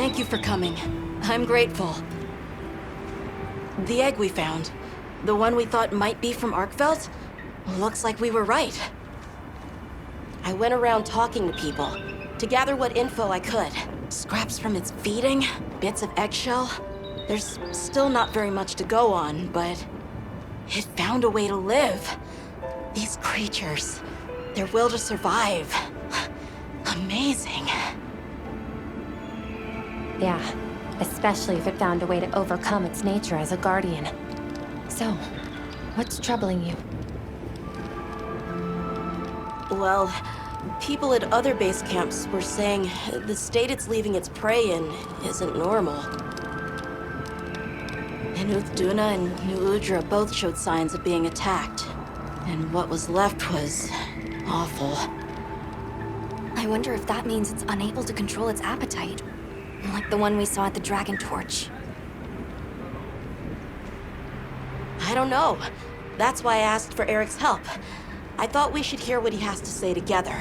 Thank you for coming. I'm grateful. The egg we found, the one we thought might be from Arkveld, looks like we were right. I went around talking to people to gather what info I could. Scraps from its feeding, bits of eggshell. There's still not very much to go on, but it found a way to live. These creatures, their will to survive. Amazing. Yeah, especially if it found a way to overcome its nature as a guardian. So, what's troubling you? Well, people at other base camps were saying the state it's leaving its prey in isn't normal. And Uthduna and New Udra both showed signs of being attacked. And what was left was awful. I wonder if that means it's unable to control its appetite. Like the one we saw at the Dragon Torch. I don't know. That's why I asked for Eric's help. I thought we should hear what he has to say together.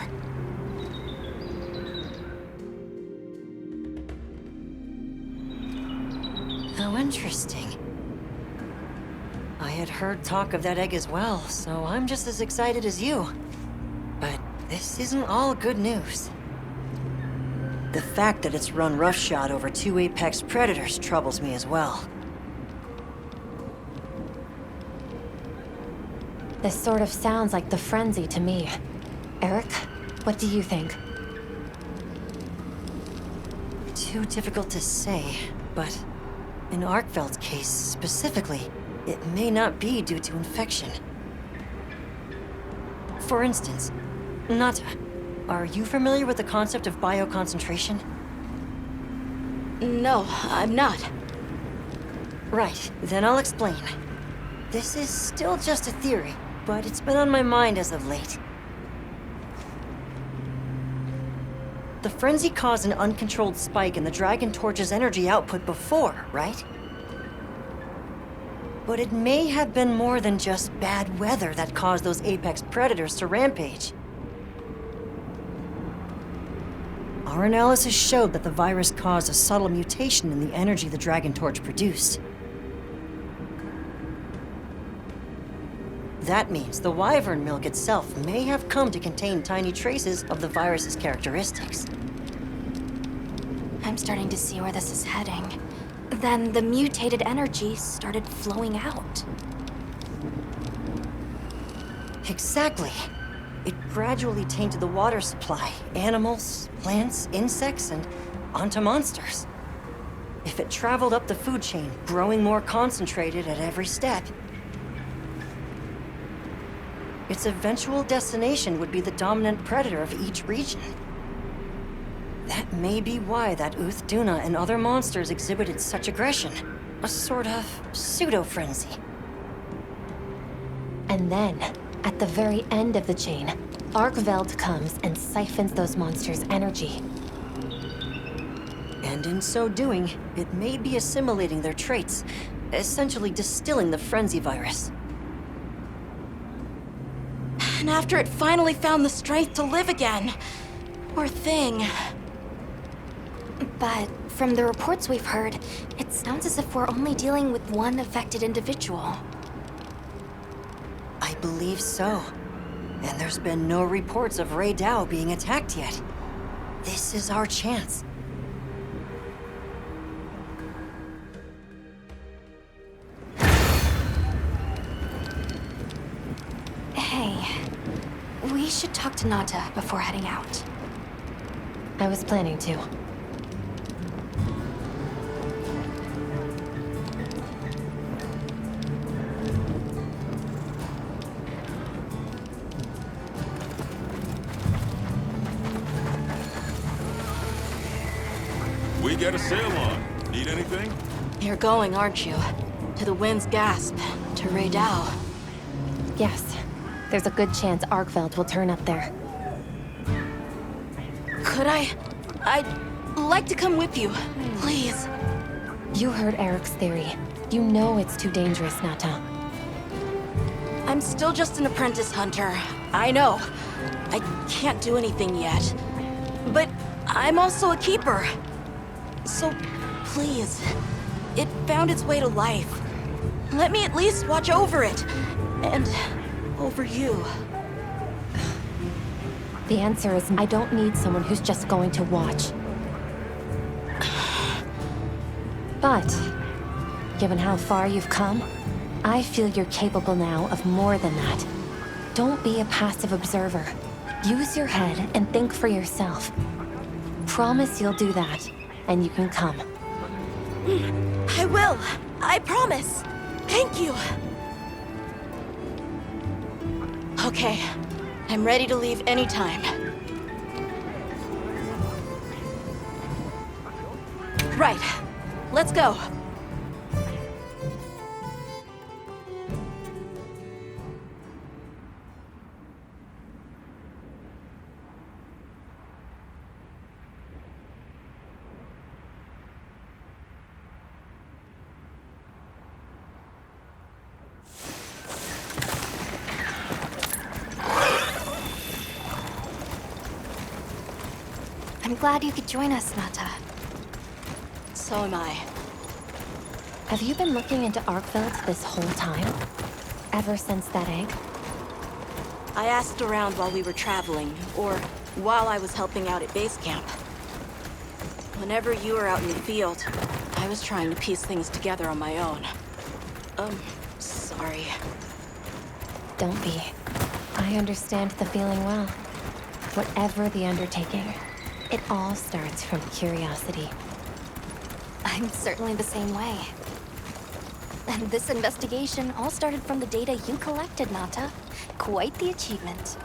How interesting. I had heard talk of that egg as well, so I'm just as excited as you. But this isn't all good news. The fact that it's run roughshod over 2 apex predators troubles me as well. This sort of sounds like the frenzy to me. Eric, what do you think? Too difficult to say, but in Arkveld's case specifically, it may not be due to infection. For instance, Nata, are you familiar with the concept of bioconcentration? No, I'm not. Right, then I'll explain. This is still just a theory, but it's been on my mind as of late. The frenzy caused an uncontrolled spike in the Dragon Torch's energy output before, right? But it may have been more than just bad weather that caused those apex predators to rampage. Our analysis showed that the virus caused a subtle mutation in the energy the Dragon Torch produced. That means the wyvern milk itself may have come to contain tiny traces of the virus's characteristics. I'm starting to see where this is heading. Then the mutated energy started flowing out. Exactly. It gradually tainted the water supply, animals, plants, insects, and onto monsters. If it traveled up the food chain, growing more concentrated at every step, its eventual destination would be the dominant predator of each region. That may be why that Uthduna and other monsters exhibited such aggression. A sort of pseudo-frenzy. And then, at the very end of the chain, Arkveld comes and siphons those monsters' energy. And in so doing, it may be assimilating their traits, essentially distilling the frenzy virus. And after it finally found the strength to live again. Poor thing. But from the reports we've heard, it sounds as if we're only dealing with one affected individual. I believe so. And there's been no reports of Rey Dao being attacked yet. This is our chance. Hey, we should talk to Nata before heading out. I was planning to. We got a sail on. Need anything? You're going, aren't you? To the Wind's Gasp, to Rey Dao. Yes, there's a good chance Arkveld will turn up there. Could I'd like to come with you, please. You heard Eric's theory. You know it's too dangerous, Nata. I'm still just an apprentice hunter. I know. I can't do anything yet. But I'm also a keeper. So, please, it found its way to life. Let me at least watch over it. And over you. The answer is I don't need someone who's just going to watch. But, given how far you've come, I feel you're capable now of more than that. Don't be a passive observer. Use your head and think for yourself. Promise you'll do that, and you can come. I will. I promise. Thank you. Okay. I'm ready to leave anytime. Right. Let's go. I'm glad you could join us, Nata. So am I. Have you been looking into Arkveld this whole time? Ever since that egg? I asked around while we were traveling, or while I was helping out at base camp. Whenever you were out in the field, I was trying to piece things together on my own. Sorry. Don't be. I understand the feeling well. Whatever the undertaking, it all starts from curiosity. I'm certainly the same way. And this investigation all started from the data you collected, Nata. Quite the achievement.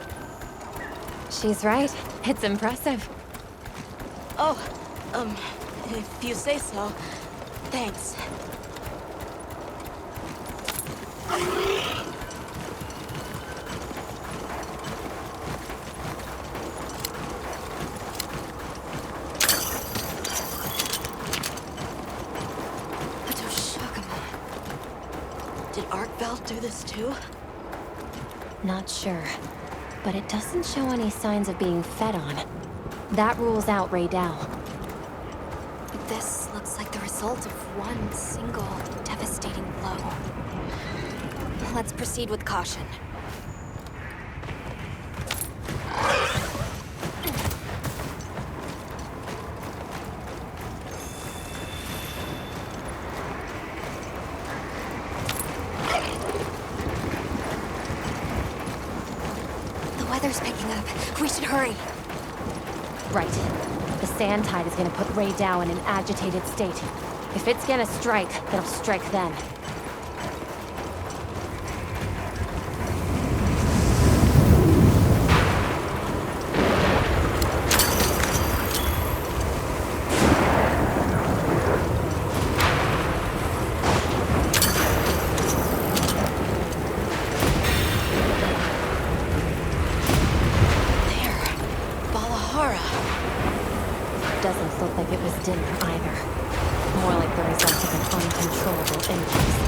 She's right. It's impressive. Oh, if you say so, thanks. Did Arkveld do this too? Not sure. But it doesn't show any signs of being fed on. That rules out Raydal. This looks like the result of one single devastating blow. Let's proceed with caution. The weather's picking up. We should hurry. Right. The sand tide is gonna put Raydal in an agitated state. If it's gonna strike, it'll strike then. Doesn't look like it was dinner either. More like the result of an uncontrollable impulse.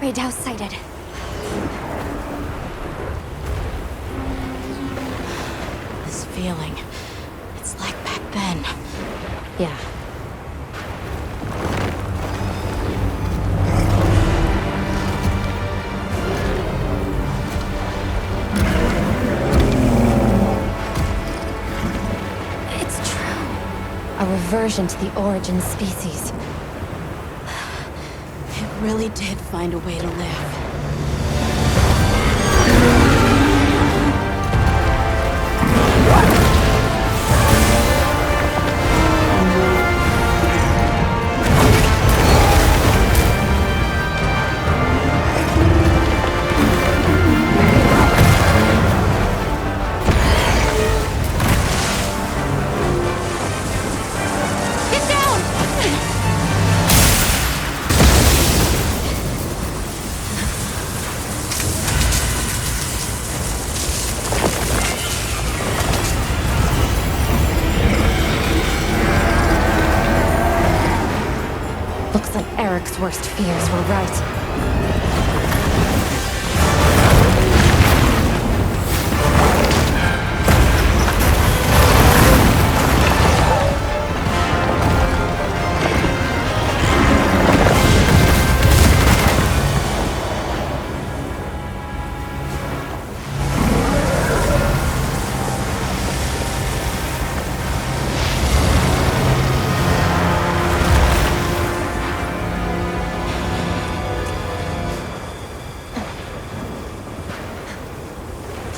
Raydal sighted. This feeling, it's like back then. Yeah. It's true. A reversion to the origin species. It really did find a way to live. Looks like Eric's worst fears were right.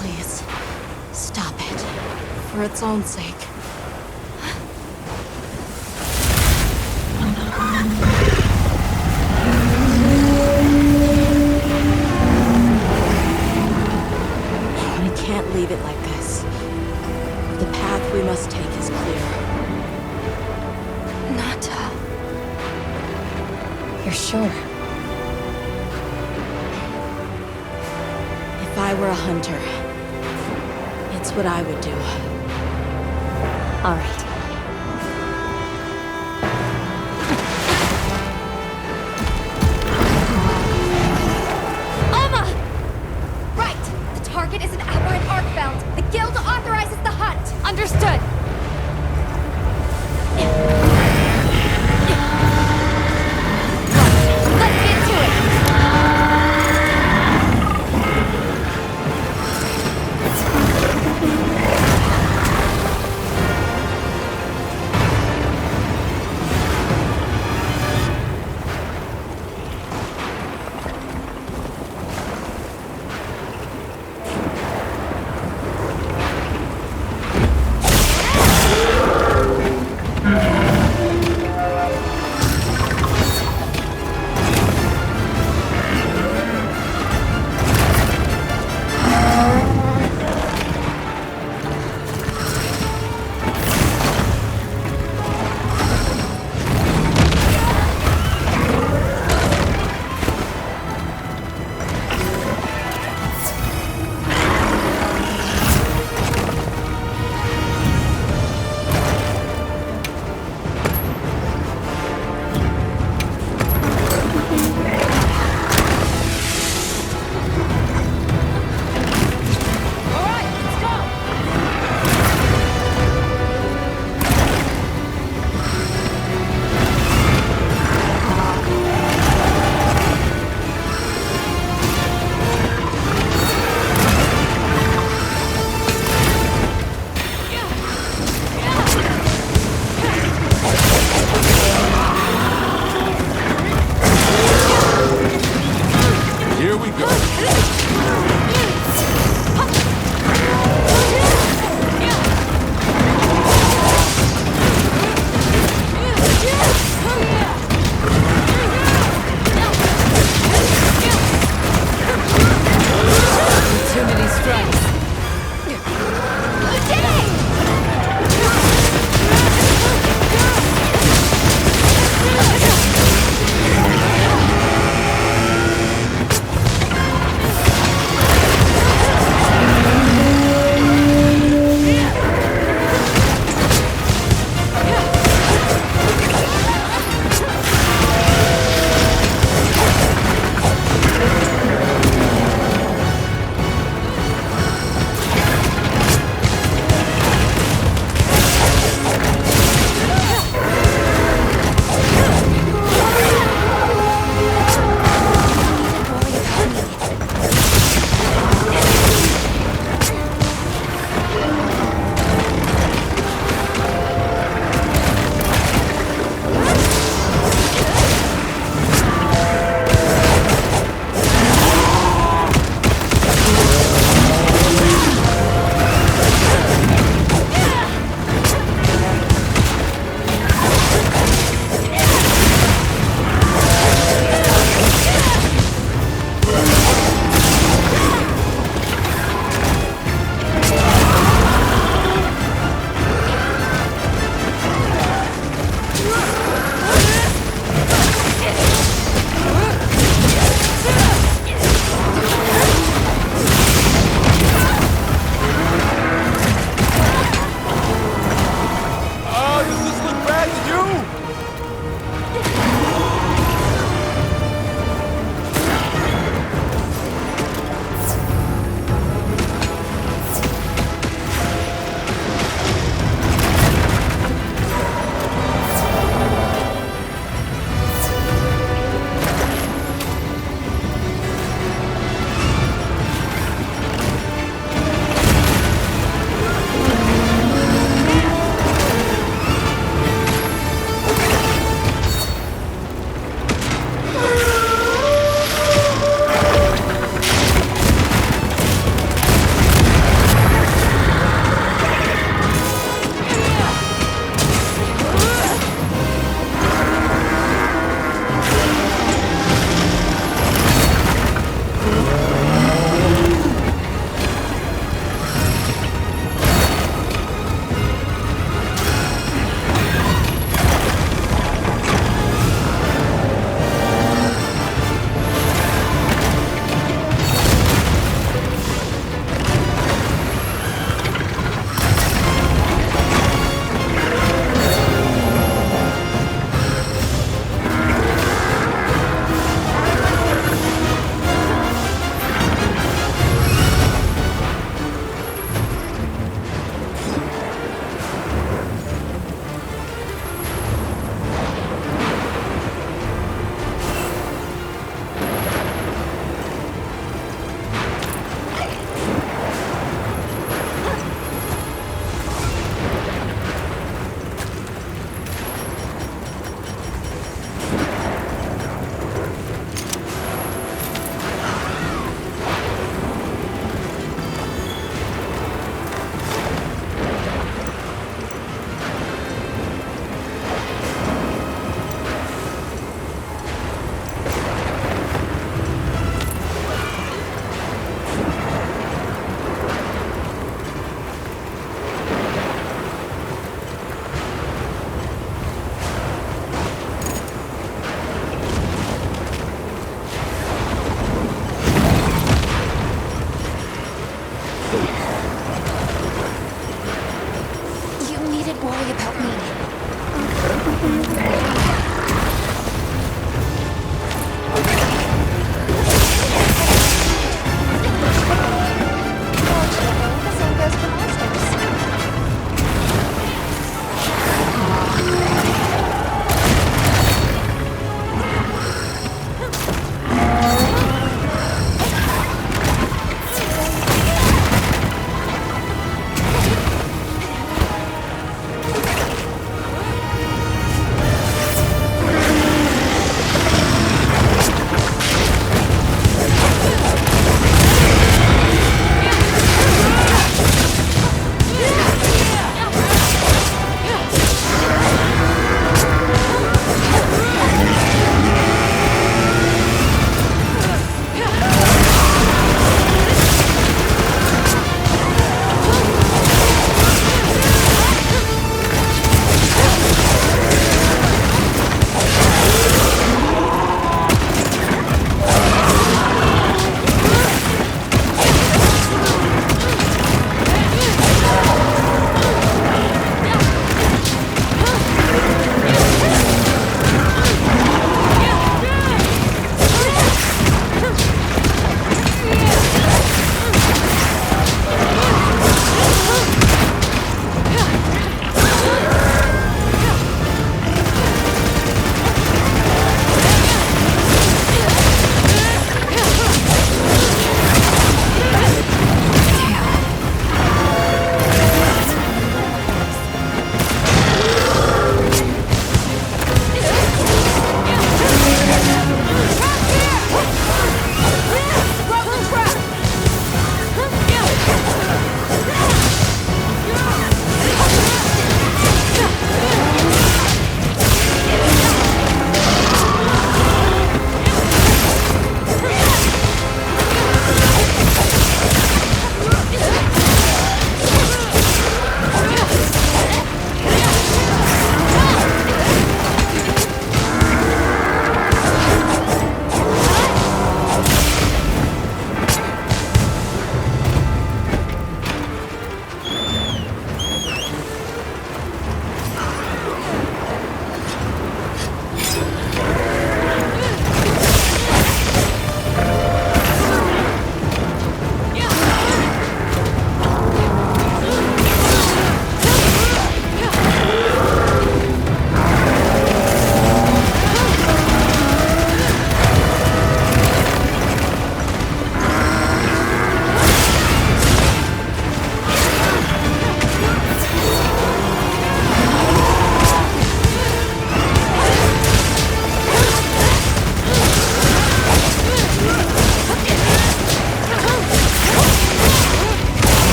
Please, stop it. For its own sake. We can't leave it like this. The path we must take is clear. Nata. You're sure? If I were a hunter, it's what I would do. All right. Alma! Right! The target is an aberrant Arkfeld. The guild authorizes the hunt. Understood. Let's get to it.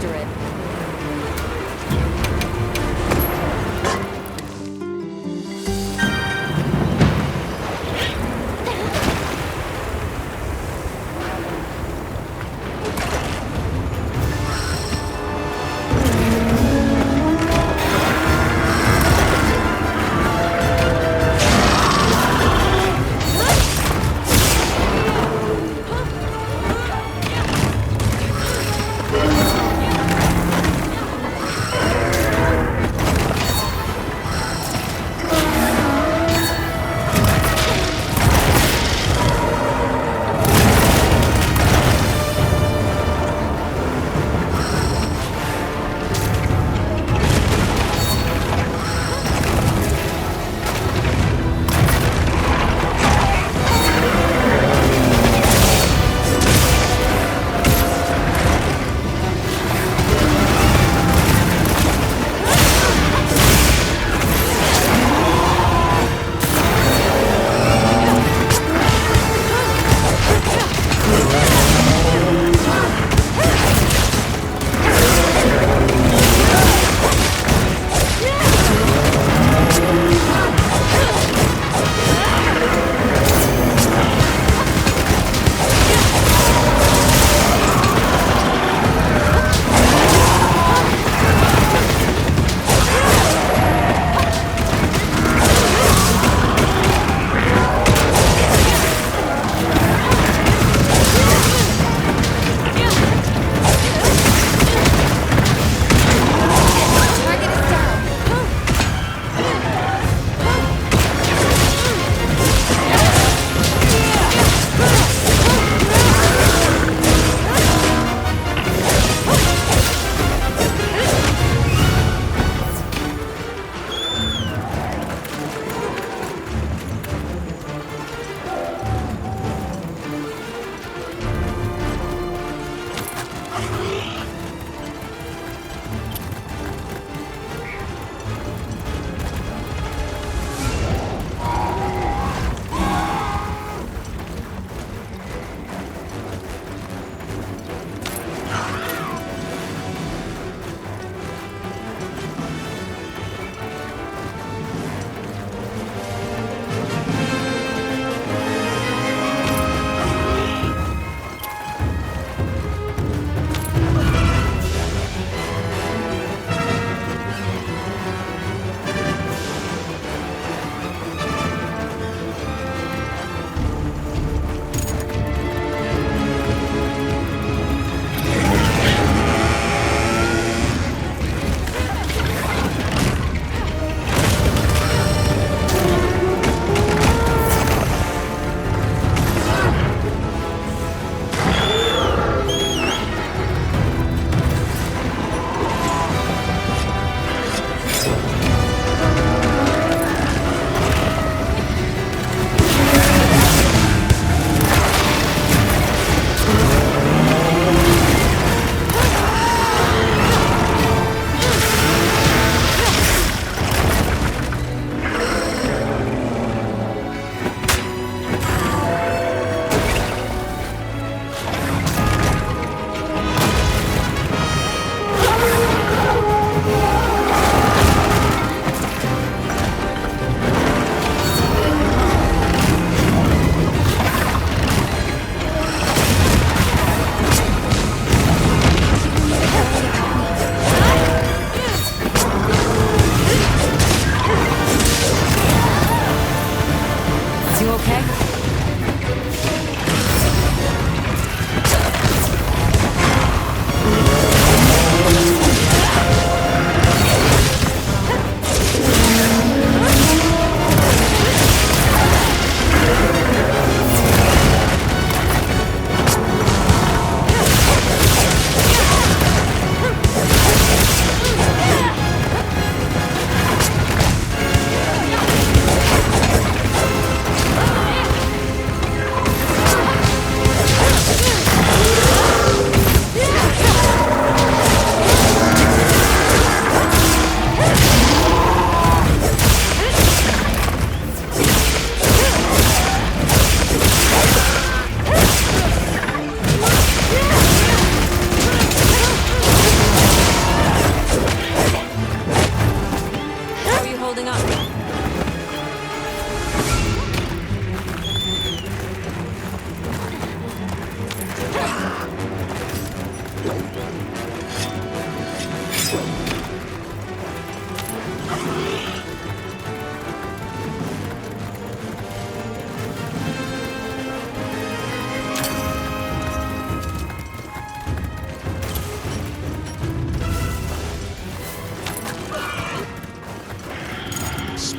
after it.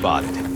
spotted.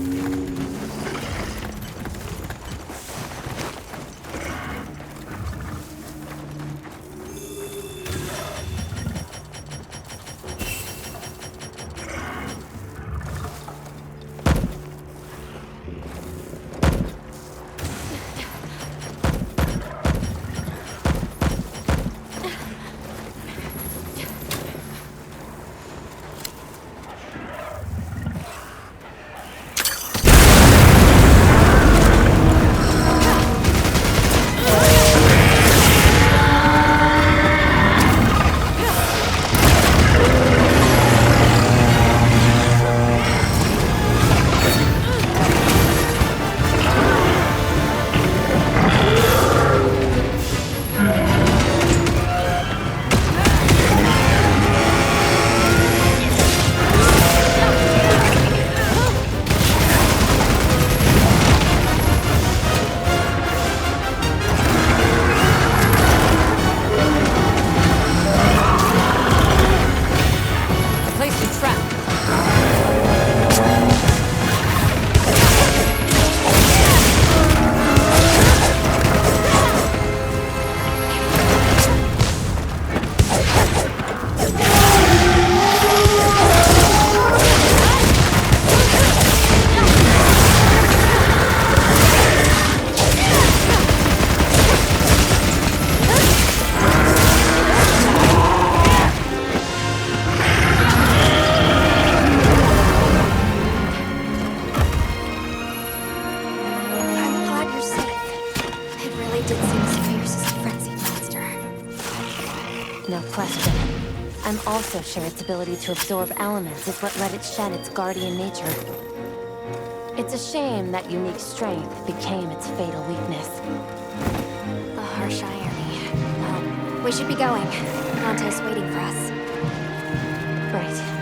No question. I'm also sure its ability to absorb elements is what let it shed its guardian nature. It's a shame that unique strength became its fatal weakness. A harsh irony. Well, we should be going. Monte's waiting for us. Right.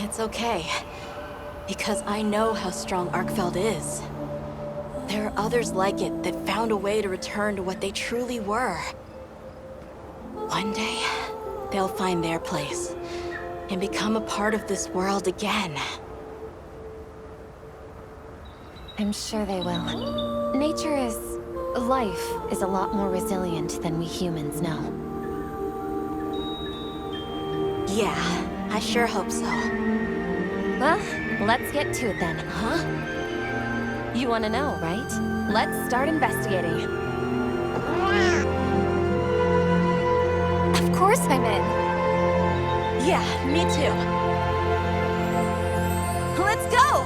It's okay. Because I know how strong Arkfeld is. There are others like it that found a way to return to what they truly were. One day, they'll find their place and become a part of this world again. I'm sure they will. Life is a lot more resilient than we humans know. Yeah, I sure hope so. Well, let's get to it then. Huh? You want to know, right? Let's start investigating. Of course I'm in. Yeah, me too. Let's go!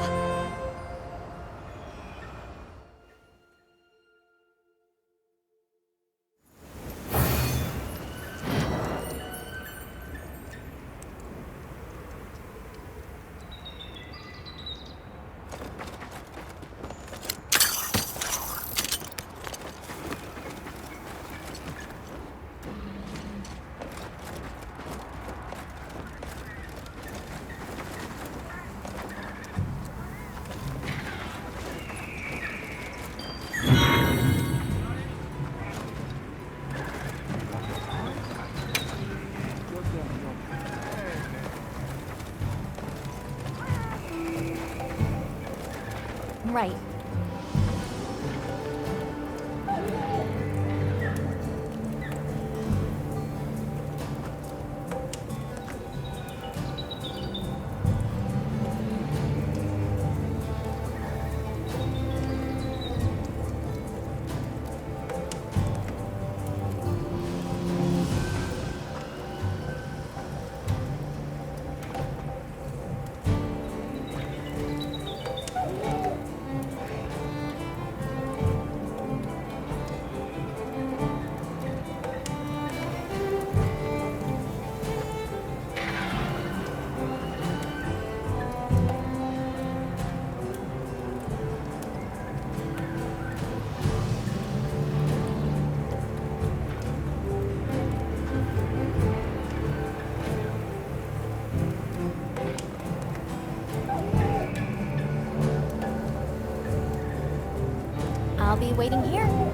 Right. be waiting here.